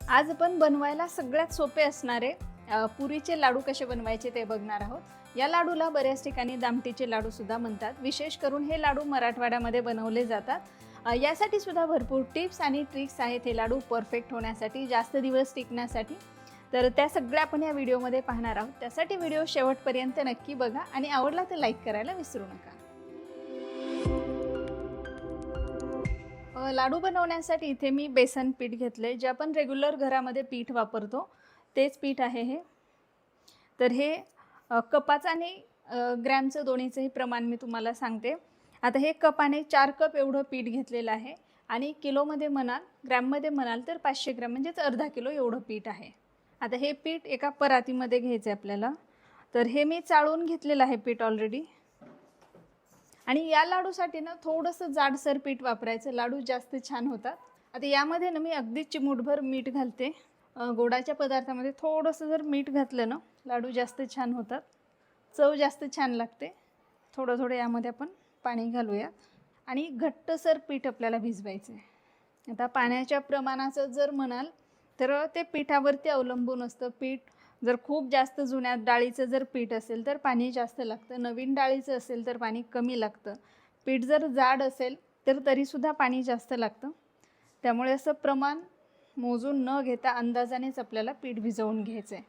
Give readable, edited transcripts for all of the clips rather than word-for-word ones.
आज आपण बनवायला सगळ्यात सोपे असणारे पुरीचे लाडू कसे बनवायचे ते बघणार आहोत। या लाडूला बऱ्याच ठिकाणी दामटीचे लाडू सुद्धा म्हणतात। विशेष करून हे लाडू मराठवाड्यामध्ये बनवले जातात। यासाठी सुद्धा भरपूर टिप्स आणि ट्रिक्स आहेत हे लाडू परफेक्ट होण्यासाठी, जास्त दिवस टिकण्यासाठी। तर त्या सगळ्या आपण या व्हिडिओमध्ये पाहणार आहोत। त्यासाठी व्हिडिओ शेवटपर्यंत नक्की बघा आणि आवडला तर लाईक करायला विसरू नका। लाडू बनवण्यासाठी इथे मी बेसन पीठ घेतले, जे आपण रेग्युलर घरामध्ये पीठ वापरतो तेच पीठ आहे हे। तर हे कपाचं आणि ग्रॅमचं दोन्हीचंही प्रमाण मी तुम्हाला सांगते। आता हे कपाने 4 कप एवढं पीठ घेतलेलं आहे आणि किलोमध्ये म्हणाल, ग्रॅममध्ये म्हणाल तर 500 ग्रॅम म्हणजेच अर्धा किलो एवढं पीठ आहे। आता हे पीठ एका परातीमध्ये घ्यायचं आहे आपल्याला। तर हे मी चाळून घेतलेलं आहे पीठ ऑलरेडी। आणि या लाडूसाठी ना थोडंसं जाडसर पीठ वापरायचं, लाडू जास्त छान होतात। आता यामध्ये ना मी अगदी चिमूटभर मीठ घालते। गोडाच्या पदार्थामध्ये थोडंसं जर मीठ घातलं ना लाडू जास्त छान होतात, चव जास्त छान लागते। थोडं यामध्ये आपण पाणी घालूया आणि घट्टसर पीठ आपल्याला भिजवायचं आहे। आता पाण्याच्या प्रमाणाचं जर म्हणाल तर ते पिठावरती अवलंबून असतं। पीठ जर खूप जास्त जुन्या डाळीचं जर पीठ असेल तर पाणी जास्त लागतं, नवीन डाळीचं असेल तर पाणी कमी लागतं। पीठ जर जाड असेल तर तरीसुद्धा पाणी जास्त लागतं। त्यामुळे असं प्रमाण मोजून न घेता अंदाजानेच आपल्याला पीठ भिजवून घ्यायचं आहे।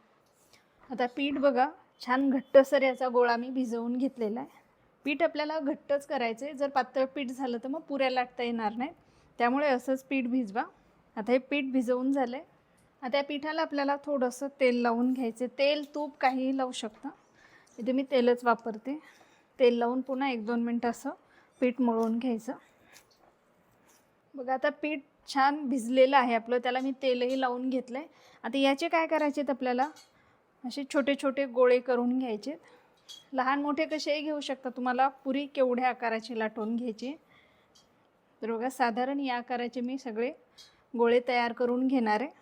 आता पीठ बघा, छान घट्टसर याचा गोळा मी भिजवून घेतलेला आहे। पीठ आपल्याला घट्टच करायचं आहे, जर पातळ पीठ झालं तर मग पुऱ्या लाटता येणार नाही, त्यामुळे असंच पीठ भिजवा। आता हे पीठ भिजवून झालं आहे। आता या पिठाला आपल्याला थोडंसं तेल लावून घ्यायचे। तेल तूप काहीही लावू शकता, इथे मी तेलच वापरते। तेल लावून पुन्हा 1-2 मिनटं असं पीठ मळून घ्यायचं। बघा आता पीठ छान भिजलेलं आहे आपलं, त्याला मी तेलही लावून घेतलं आहे। आता याचे काय करायचे आहेत, आपल्याला असे छोटे छोटे गोळे करून घ्यायचे। लहान मोठे कसेही घेऊ शकता, तुम्हाला पुरी केवढ्या आकाराची लाटून घ्यायची। तर बघा साधारण या आकाराचे मी सगळे गोळे तयार करून घेणार आहे।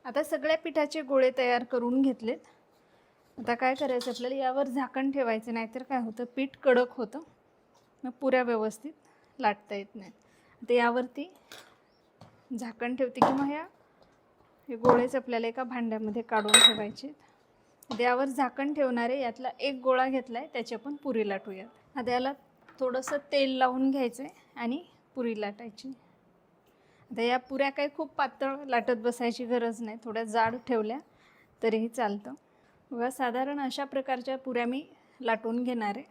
आता सगळ्या पिठाचे गोळे तयार करून घेतलेत। आता काय करायचं, आपल्याला यावर झाकण ठेवायचं, नाहीतर काय होतं पीठ कडक होतं, मग पुऱ्या व्यवस्थित लाटता येत नाहीत। आता यावरती झाकण ठेवते किंवा हे गोळेच आपल्याला एका भांड्यामध्ये काढून ठेवायचे। यावर झाकण ठेवणार आहे, यातला एक गोळा घेतला आहे, त्याची आपण पुरी लाटूयात। आता याला थोडंसं तेल लावून घ्यायचं आहे आणि पुरी लाटायची। आता या पुऱ्या काही खूप पातळ लाटत बसायची गरज नाही, थोड्या जाड ठेवल्या तरीही चालतं। बघा साधारण अशा प्रकारच्या पुऱ्या मी लाटून घेणार आहे।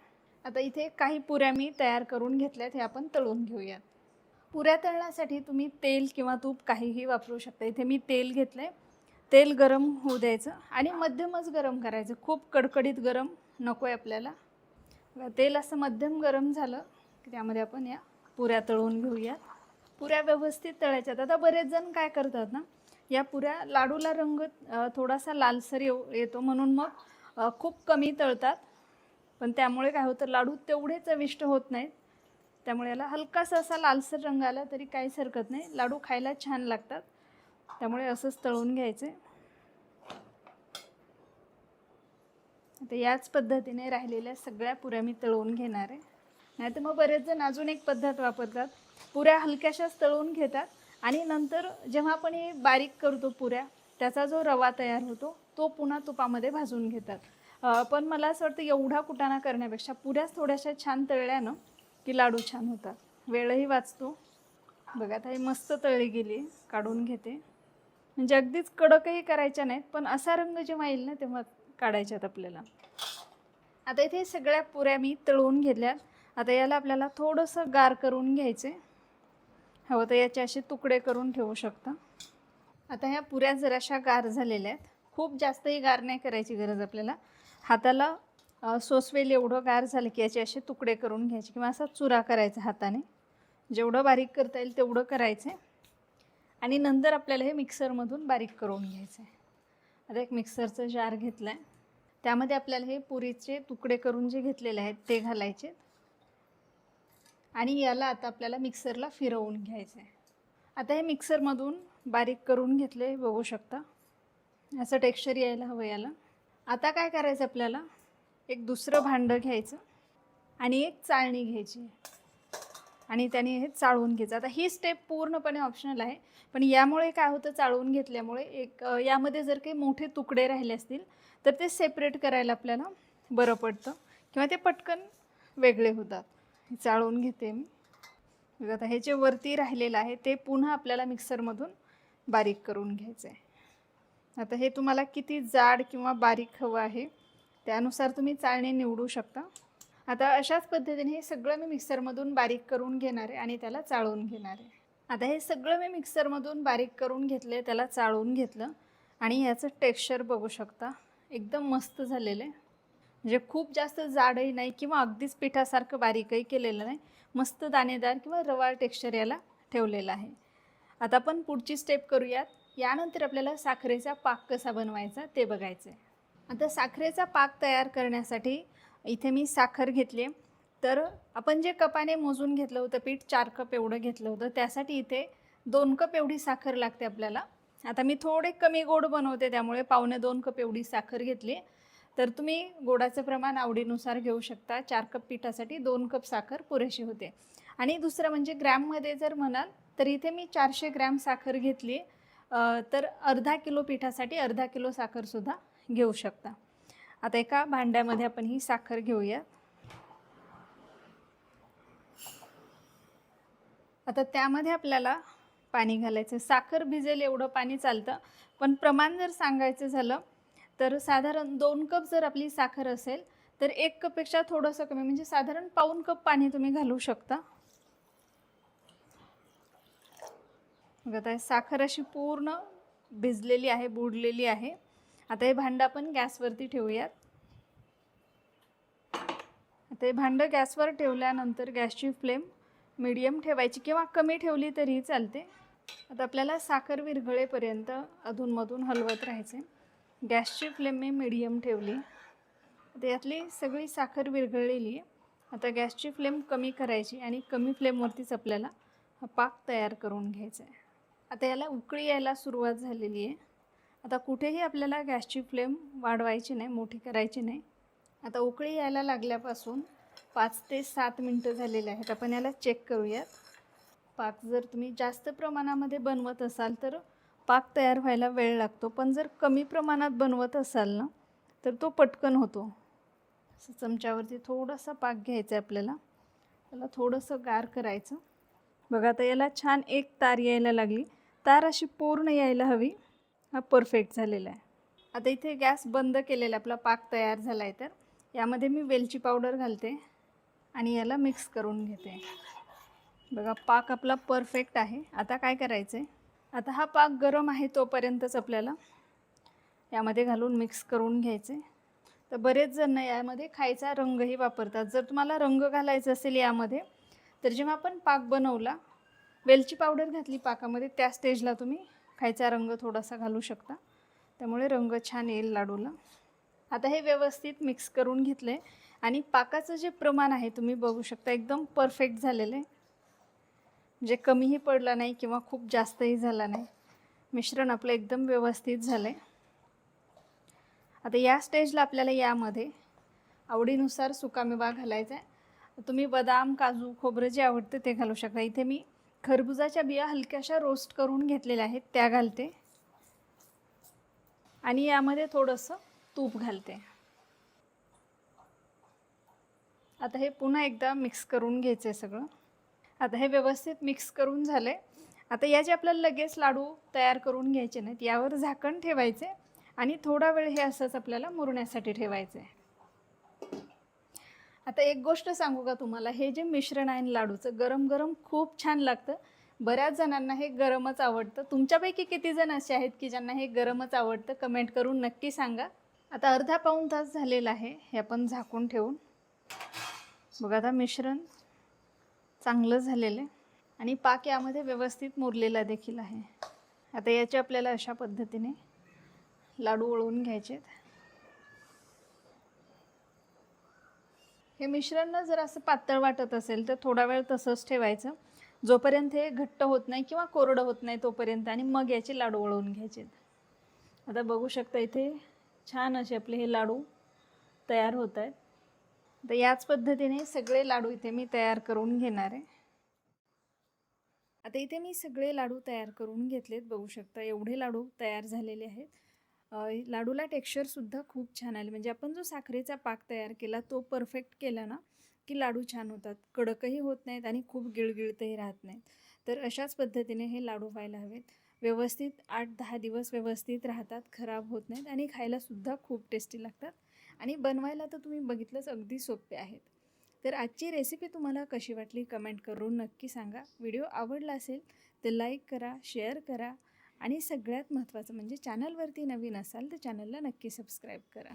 आता इथे काही पुऱ्या मी तयार करून घेतल्यात, हे आपण तळून घेऊयात। पुऱ्या तळण्यासाठी तुम्ही तेल किंवा तूप काहीही वापरू शकता। इथे मी तेल घेतलं आहे। तेल गरम होऊ द्यायचं आणि मध्यमच गरम करायचं, खूप कडकडीत गरम नको आहे आपल्याला। तेल असं मध्यम गरम झालं की त्यामध्ये आपण या पुऱ्या तळून घेऊयात। पुऱ्या व्यवस्थित तळायच्यात। आता बरेच जण काय करतात ना, या पुऱ्या लाडूला रंग थोडासा लालसर येतो म्हणून मग खूप कमी तळतात, पण त्यामुळे काय होतं, लाडू तेवढे चविष्ट होत नाहीत। त्यामुळे याला हलकासा असा लालसर रंग आला तरी काहीच हरकत नाही, लाडू खायला छान लागतात। त्यामुळे असंच तळून घ्यायचे। आता याच पद्धतीने राहिलेल्या सगळ्या पुऱ्या मी तळून घेणार आहे। नाहीतर मग बरेच जण अजून एक पद्धत वापरतात, पुऱ्या हलक्याशाच तळून घेतात आणि नंतर जेव्हा आपण हे बारीक करतो पुऱ्या, त्याचा जो रवा तयार होतो तो पुन्हा तुपामध्ये भाजून घेतात। पण मला असं वाटतं एवढा कुटाणा करण्यापेक्षा पुऱ्याच थोड्याशा छान तळल्यानं की लाडू छान होतात, वेळही वाचतो। बघा आता ही मस्त तळली गेली, काढून घेते। म्हणजे अगदीच कडकही करायच्या नाहीत, पण असा रंग जेव्हा येईल ना तेव्हा काढायच्यात आपल्याला। आता इथे सगळ्या पुऱ्या मी तळून घेतल्यात। आता याला आपल्याला थोडंसं गार करून घ्यायचे, हवं तर याचे असे तुकडे करून ठेवू शकता। आता ह्या पुऱ्या जराशा गार झालेल्या आहेत, खूप जास्तही गार नाही करायची गरज आपल्याला। हाताला सोसवेल एवढं गार झालं की याचे असे तुकडे करून घ्यायचे किंवा असा चुरा करायचा हाताने, जेवढं बारीक करता येईल तेवढं करायचं आणि नंतर आपल्याला हे मिक्सरमधून बारीक करून घ्यायचं आहे। आता एक मिक्सरचं जार घेतलं आहे, त्यामध्ये आपल्याला हे पुरीचे तुकडे करून जे घेतलेले आहेत ते घालायचे आणि याला आता आपल्याला मिक्सरला फिरवून घ्यायचं आहे। आता हे मिक्सरमधून बारीक करून घेतले, बघू शकता असं टेक्स्चर यायला हवं याला। आता काय करायचं, आपल्याला एक दुसरं भांडं घ्यायचं आणि एक चाळणी घ्यायची। आणि त्याने हे चाळून घ्यायचं. आता ही स्टेप पूर्णपणे ऑप्शनल आहे, पण यामुळे काय होतं, चाळून घेतल्यामुळे यामध्ये जर काही मोठे तुकडे राहिले असतील तर ते सेपरेट करायला आपल्याला बरं पडतं किंवा ते पटकन वेगळे होतात. हे चाळून घेते मी. बघा आता हे जे वरती राहिलेलं आहे ते पुन्हा आपल्याला मिक्सरमधून बारीक करून घ्यायचं आहे. आता हे तुम्हाला किती जाड किंवा बारीक हवं आहे त्यानुसार तुम्ही चाळणी निवडू शकता. आता अशाच पद्धतीने हे सगळं मी मिक्सरमधून बारीक करून घेणार आहे आणि त्याला चाळून घेणार आहे. आता हे सगळं मी मिक्सरमधून बारीक करून घेतले, त्याला चाळून घेतलं आणि याचं टेक्स्चर बघू शकता, एकदम मस्त झालेलं आहे. म्हणजे खूप जास्त जाडही नाही किंवा अगदीच पिठासारखं बारीकही केलेलं नाही, मस्त दाणेदार किंवा रवाळ टेक्स्चर याला ठेवलेलं आहे. आता आपण पुढची स्टेप करूयात. यानंतर आपल्याला साखरेचा पाक कसा बनवायचा ते बघायचं आहे. आता साखरेचा पाक तयार करण्यासाठी इथे मी साखर घेतली. तर आपण जे कपाने मोजून घेतलं होतं पीठ, 4 कप एवढं घेतलं होतं, त्यासाठी इथे 2 कप एवढी साखर लागते आपल्याला. आता मी थोडे कमी गोड बनवते त्यामुळे 1.25 कप एवढी साखर घेतली. तर तुम्ही गोडाचं प्रमाण आवडीनुसार घेऊ शकता. 4 कप पिठासाठी 2 कप साखर पुरेशी होते. आणि दुसरं म्हणजे ग्रॅममध्ये जर म्हणाल तर इथे मी 400 ग्रॅम साखर घेतली. तर अर्धा किलो पिठासाठी अर्धा किलो साखरसुद्धा घेऊ शकता. आता एका भांड्यामध्ये आपण ही साखर घेऊया. आता त्यामध्ये आपल्याला पाणी घालायचं. साखर भिजेल एवढं पाणी चालतं, पण प्रमाण जर सांगायचं झालं तर साधारण 2 कप जर आपली साखर असेल तर 1 कपपेक्षा थोडंसं कमी म्हणजे साधारण पाऊण कप पाणी तुम्ही घालू शकता. बघा आता साखर अशी पूर्ण भिजलेली आहे, बुडलेली आहे. आता हे भांडं आपण गॅसवरती ठेवूयात. आता हे भांडं गॅसवर ठेवल्यानंतर गॅसची फ्लेम मीडियम ठेवायची किंवा कमी ठेवली तरीही चालते. आता आपल्याला साखर विरघळेपर्यंत अधूनमधून हलवत राहायचे. गॅसची फ्लेम मी मीडियम ठेवली. आता यातली सगळी साखर विरघळलेली आहे. आता गॅसची फ्लेम कमी करायची आणि कमी फ्लेमवरतीच आपल्याला हा पाक तयार करून घ्यायचा आहे. आता याला उकळी यायला सुरुवात झालेली आहे. आता कुठेही आपल्याला गॅसची फ्लेम वाढवायची नाही, मोठी करायची नाही. आता उकळी यायला लागल्यापासून 5 ते 7 मिनटं झालेले आहेत. आपण याला चेक करूयात. पाक जर तुम्ही जास्त प्रमाणामध्ये बनवत असाल तर पाक तयार व्हायला वेळ लागतो, पण जर कमी प्रमाणात बनवत असाल ना तर तो पटकन होतो. असं चमच्यावरती थोडासा पाक घ्यायचा आहे आपल्याला, त्याला थोडंसं गार करायचं. बघा आता याला छान एक तार यायला लागली. तार अशी पूर्ण यायला हवी. हा परफेक्ट झालेला आहे. आता इथे गॅस बंद केलेला आपला पाक तयार झाला आहे. तर यामध्ये मी वेलची पावडर घालते आणि याला मिक्स करून घेते. बघा पाक आपला परफेक्ट आहे. आता काय करायचं आहे, आता हा पाक गरम आहे तोपर्यंतच आपल्याला यामध्ये घालून मिक्स करून घ्यायचे. तर बरेच जण यामध्ये खायचा रंगही वापरतात. जर तुम्हाला रंग घालायचा असेल यामध्ये तर जेव्हा आपण पाक बनवला, वेलची पावडर घातली पाकामध्ये, त्या स्टेजला तुम्ही खायचा रंग थोडासा घालू शकता, त्यामुळे रंग छान येईल लाडूला. आता हे व्यवस्थित मिक्स करून घेतलं आहे आणि पाकाचं जे प्रमाण आहे तुम्ही बघू शकता, एकदम परफेक्ट झालेलं आहे. म्हणजे कमीही पडला नाही किंवा खूप जास्तही झाला नाही. मिश्रण आपलं एकदम व्यवस्थित झालं आहे. आता या स्टेजला आपल्याला यामध्ये आवडीनुसार सुकामेवा घालायचा आहे. तुम्ही बदाम, काजू, खोबरं जे आवडतं ते घालू शकता. इथे मी खरबुजाच्या बिया हलक्याशा रोस्ट करून घेतलेल्या आहेत त्या घालते आणि यामध्ये थोडंसं तूप घालते. आता हे पुन्हा एकदा मिक्स करून घ्यायचं आहे सगळं. आता हे व्यवस्थित मिक्स करून झालं आहे. आता याचे आपल्याला लगेच लाडू तयार करून घ्यायचे नाहीत. यावर झाकण ठेवायचे आणि थोडा वेळ हे असंच आपल्याला मुरण्यासाठी ठेवायचं आहे. आता एक गोष्ट सांगू का तुम्हाला, हे जे मिश्रण आहे लाडूचं गरम गरम खूप छान लागतं. बऱ्याच जणांना हे गरमच आवडतं. तुमच्यापैकी किती जण असे आहेत की ज्यांना हे गरमच आवडतं? कमेंट करून नक्की सांगा. आता अर्धा पाऊण तास झालेला आहे हे आपण झाकून ठेवून. बघा आता मिश्रण चांगलं झालेलं आहे आणि पाक यामध्ये व्यवस्थित मुरलेला देखील आहे. आता याचे आपल्याला अशा पद्धतीने लाडू वळवून घ्यायचे. हे मिश्रण जर असं पातळ वाटत असेल तर थोडा वेळ तसंच ठेवायचं, जोपर्यंत हे घट्ट होत नाही किंवा कोरडं होत नाही तोपर्यंत, आणि मग याचे लाडू वळवून घ्यायचे. आता बघू शकता इथे छान असे आपले हे लाडू तयार होत आहेत. तर याच पद्धतीने सगळे लाडू इथे मी तयार करून घेणार आहे. आता इथे मी सगळे लाडू तयार करून घेतलेत, बघू शकता एवढे लाडू तयार झालेले आहेत. लाडूला टेक्स्चरसुद्धा खूप छान आले, म्हणजे आपण जो साखरेचा पाक तयार केला तो परफेक्ट केला ना की लाडू छान होतात, कडकही होत नाहीत आणि खूप गिळगिळतही राहत नाहीत. तर अशाच पद्धतीने हे लाडू व्हायला हवेत. व्यवस्थित 8-10 दिवस व्यवस्थित राहतात, खराब होत नाहीत आणि खायलासुद्धा खूप टेस्टी लागतात. आणि बनवायला तर तुम्ही बघितलंच अगदी सोपे आहेत. तर आजची रेसिपी तुम्हाला कशी वाटली कमेंट करून नक्की सांगा. व्हिडिओ आवडला असेल तर लाईक करा, शेअर करा आणि सगळ्यात महत्त्वाचं म्हणजे चॅनलवरती नवीन असाल तर चॅनलला नक्की सबस्क्राईब करा.